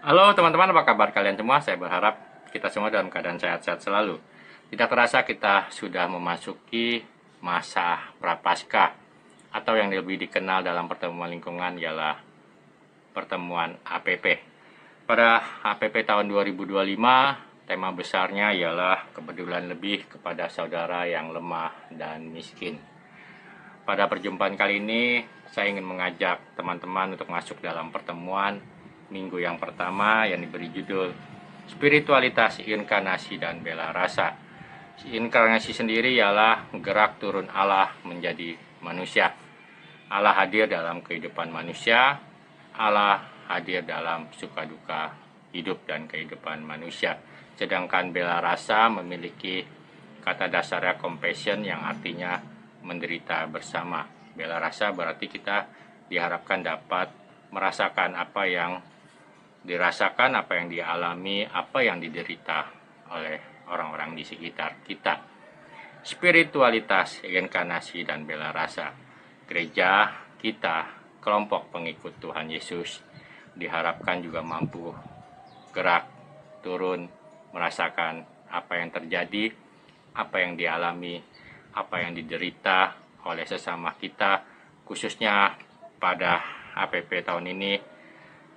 Halo teman-teman, apa kabar kalian semua? Saya berharap kita semua dalam keadaan sehat-sehat selalu. Tidak terasa kita sudah memasuki masa prapaskah atau yang lebih dikenal dalam pertemuan lingkungan ialah pertemuan APP. Pada APP tahun 2025, tema besarnya ialah kepedulian lebih kepada saudara yang lemah dan miskin. Pada perjumpaan kali ini, saya ingin mengajak teman-teman untuk masuk dalam pertemuan minggu yang pertama yang diberi judul Spiritualitas, Inkarnasi, dan Bela Rasa. Inkarnasi sendiri ialah gerak turun Allah menjadi manusia. Allah hadir dalam kehidupan manusia, Allah hadir dalam suka duka hidup dan kehidupan manusia. Sedangkan Bela Rasa memiliki kata dasarnya compassion yang artinya menderita bersama. Bela rasa berarti kita diharapkan dapat merasakan apa yang dirasakan, apa yang dialami, apa yang diderita oleh orang-orang di sekitar kita. Spiritualitas, inkarnasi, dan bela rasa. Gereja kita, kelompok pengikut Tuhan Yesus, diharapkan juga mampu gerak, turun, merasakan apa yang terjadi, apa yang dialami, apa yang diderita oleh sesama kita, khususnya pada APP tahun ini,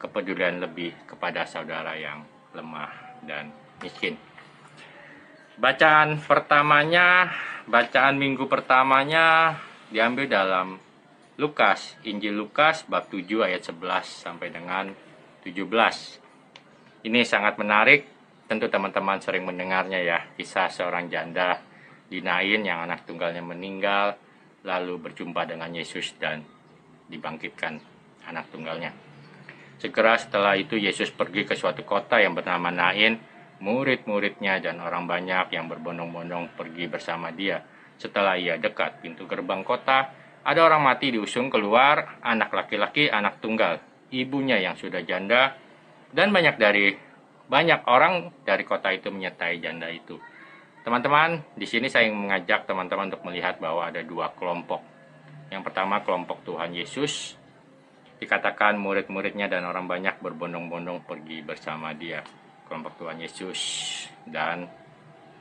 kepedulian lebih kepada saudara yang lemah dan miskin. Bacaan minggu pertamanya diambil dalam Injil Lukas bab 7 ayat 11 sampai dengan 17. Ini sangat menarik, tentu teman-teman sering mendengarnya ya, kisah seorang janda di Nain yang anak tunggalnya meninggal, lalu berjumpa dengan Yesus dan dibangkitkan anak tunggalnya. Segera setelah itu Yesus pergi ke suatu kota yang bernama Nain. Murid-muridnya dan orang banyak yang berbondong-bondong pergi bersama dia. Setelah ia dekat pintu gerbang kota, ada orang mati diusung keluar, anak laki-laki, anak tunggal, ibunya yang sudah janda, dan banyak orang dari kota itu menyertai janda itu. Teman-teman, di sini saya ingin mengajak teman-teman untuk melihat bahwa ada dua kelompok. Yang pertama, kelompok Tuhan Yesus. Dikatakan murid-muridnya dan orang banyak berbondong-bondong pergi bersama dia. Kelompok Tuhan Yesus, dan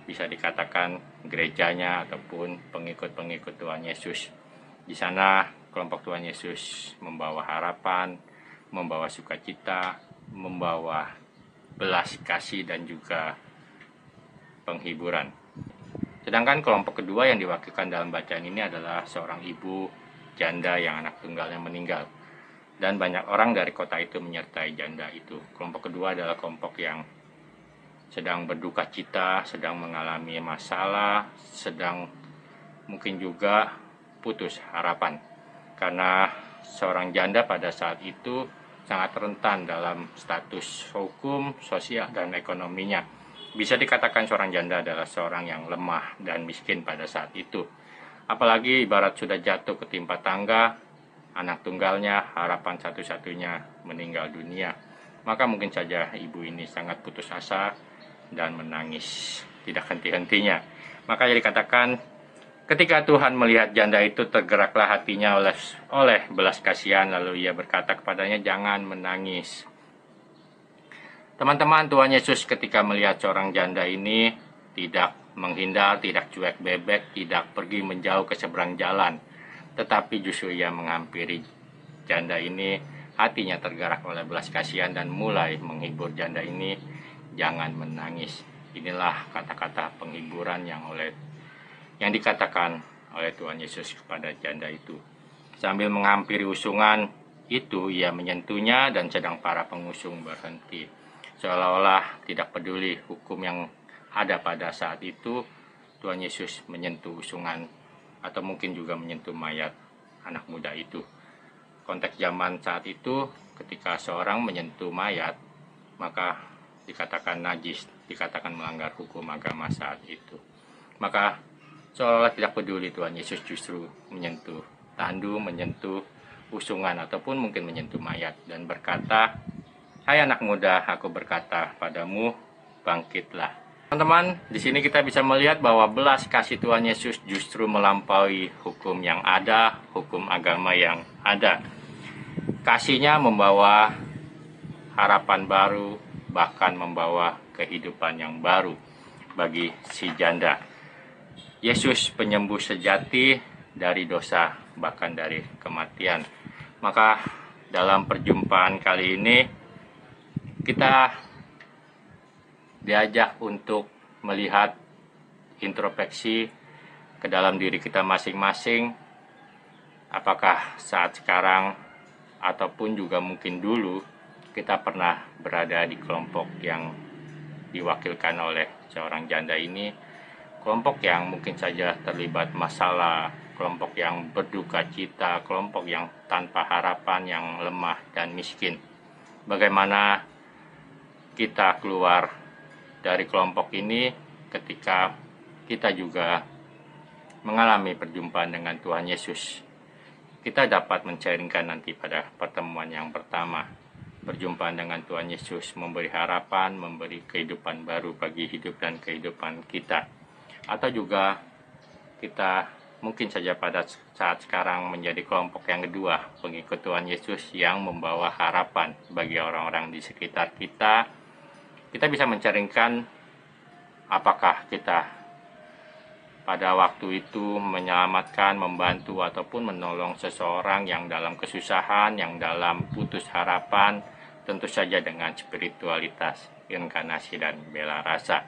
bisa dikatakan gerejanya ataupun pengikut-pengikut Tuhan Yesus. Di sana kelompok Tuhan Yesus membawa harapan, membawa sukacita, membawa belas kasih dan juga penghiburan. Sedangkan kelompok kedua yang diwakilkan dalam bacaan ini adalah seorang ibu janda yang anak tunggalnya meninggal. Dan banyak orang dari kota itu menyertai janda itu. Kelompok kedua adalah kelompok yang sedang berduka cita, sedang mengalami masalah, sedang mungkin juga putus harapan. Karena seorang janda pada saat itu sangat rentan dalam status hukum, sosial, dan ekonominya. Bisa dikatakan seorang janda adalah seorang yang lemah dan miskin pada saat itu. Apalagi ibarat sudah jatuh ketimpa tangga, anak tunggalnya, harapan satu-satunya meninggal dunia. Maka mungkin saja ibu ini sangat putus asa dan menangis tidak henti-hentinya. Maka jadi katakan, ketika Tuhan melihat janda itu, tergeraklah hatinya oleh belas kasihan, lalu ia berkata kepadanya, jangan menangis. Teman-teman, Tuhan Yesus ketika melihat seorang janda ini tidak menghindar, tidak cuek bebek, tidak pergi menjauh ke seberang jalan, tetapi justru ia menghampiri janda ini, hatinya tergerak oleh belas kasihan dan mulai menghibur janda ini, jangan menangis. Inilah kata-kata penghiburan yang dikatakan oleh Tuhan Yesus kepada janda itu. Sambil menghampiri usungan itu, ia menyentuhnya dan sedang para pengusung berhenti. Seolah-olah tidak peduli hukum yang ada pada saat itu, Tuhan Yesus menyentuh usungan atau mungkin juga menyentuh mayat anak muda itu. Konteks zaman saat itu, ketika seorang menyentuh mayat, maka dikatakan najis, dikatakan melanggar hukum agama saat itu. Maka seolah-olah tidak peduli, Tuhan Yesus justru menyentuh tandu, menyentuh usungan ataupun mungkin menyentuh mayat dan berkata, hai anak muda, aku berkata padamu, bangkitlah. Teman-teman, di sini kita bisa melihat bahwa belas kasih Tuhan Yesus justru melampaui hukum yang ada, hukum agama yang ada. Kasihnya membawa harapan baru, bahkan membawa kehidupan yang baru bagi si janda. Yesus penyembuh sejati dari dosa, bahkan dari kematian. Maka dalam perjumpaan kali ini kita diajak untuk melihat introspeksi ke dalam diri kita masing-masing. Apakah saat sekarang ataupun juga mungkin dulu kita pernah berada di kelompok yang diwakilkan oleh seorang janda ini, kelompok yang mungkin saja terlibat masalah, kelompok yang berduka cita, kelompok yang tanpa harapan, yang lemah dan miskin. Bagaimana kita keluar dari kelompok ini ketika kita juga mengalami perjumpaan dengan Tuhan Yesus. Kita dapat men-sharingkan nanti pada pertemuan yang pertama. Perjumpaan dengan Tuhan Yesus memberi harapan, memberi kehidupan baru bagi hidup dan kehidupan kita. Atau juga kita mungkin saja pada saat sekarang menjadi kelompok yang kedua, pengikut Tuhan Yesus yang membawa harapan bagi orang-orang di sekitar kita. Kita bisa men-sharingkan apakah kita pada waktu itu menyelamatkan, membantu, ataupun menolong seseorang yang dalam kesusahan, yang dalam putus harapan, tentu saja dengan spiritualitas, inkarnasi, dan bela rasa.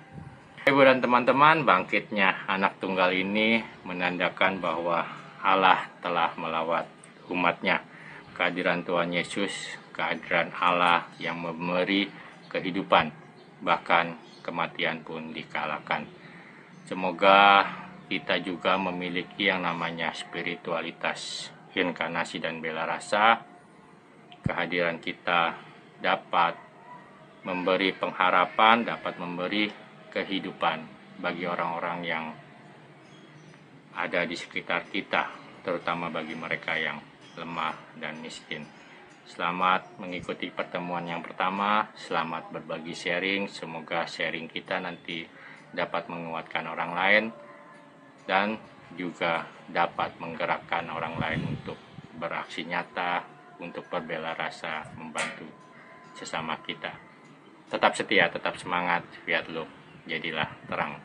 Ibu dan teman-teman, bangkitnya anak tunggal ini menandakan bahwa Allah telah melawat umatnya. Kehadiran Tuhan Yesus, kehadiran Allah yang memberi kehidupan, bahkan kematian pun dikalahkan. Semoga kita juga memiliki yang namanya spiritualitas, inkarnasi, dan bela rasa. Kehadiran kita dapat memberi pengharapan, dapat memberi kehidupan bagi orang-orang yang ada di sekitar kita, terutama bagi mereka yang lemah dan miskin. Selamat mengikuti pertemuan yang pertama, selamat berbagi sharing. Semoga sharing kita nanti dapat menguatkan orang lain dan juga dapat menggerakkan orang lain untuk beraksi nyata, untuk berbela rasa, membantu sesama kita. Tetap setia, tetap semangat, fiat lo, jadilah terang.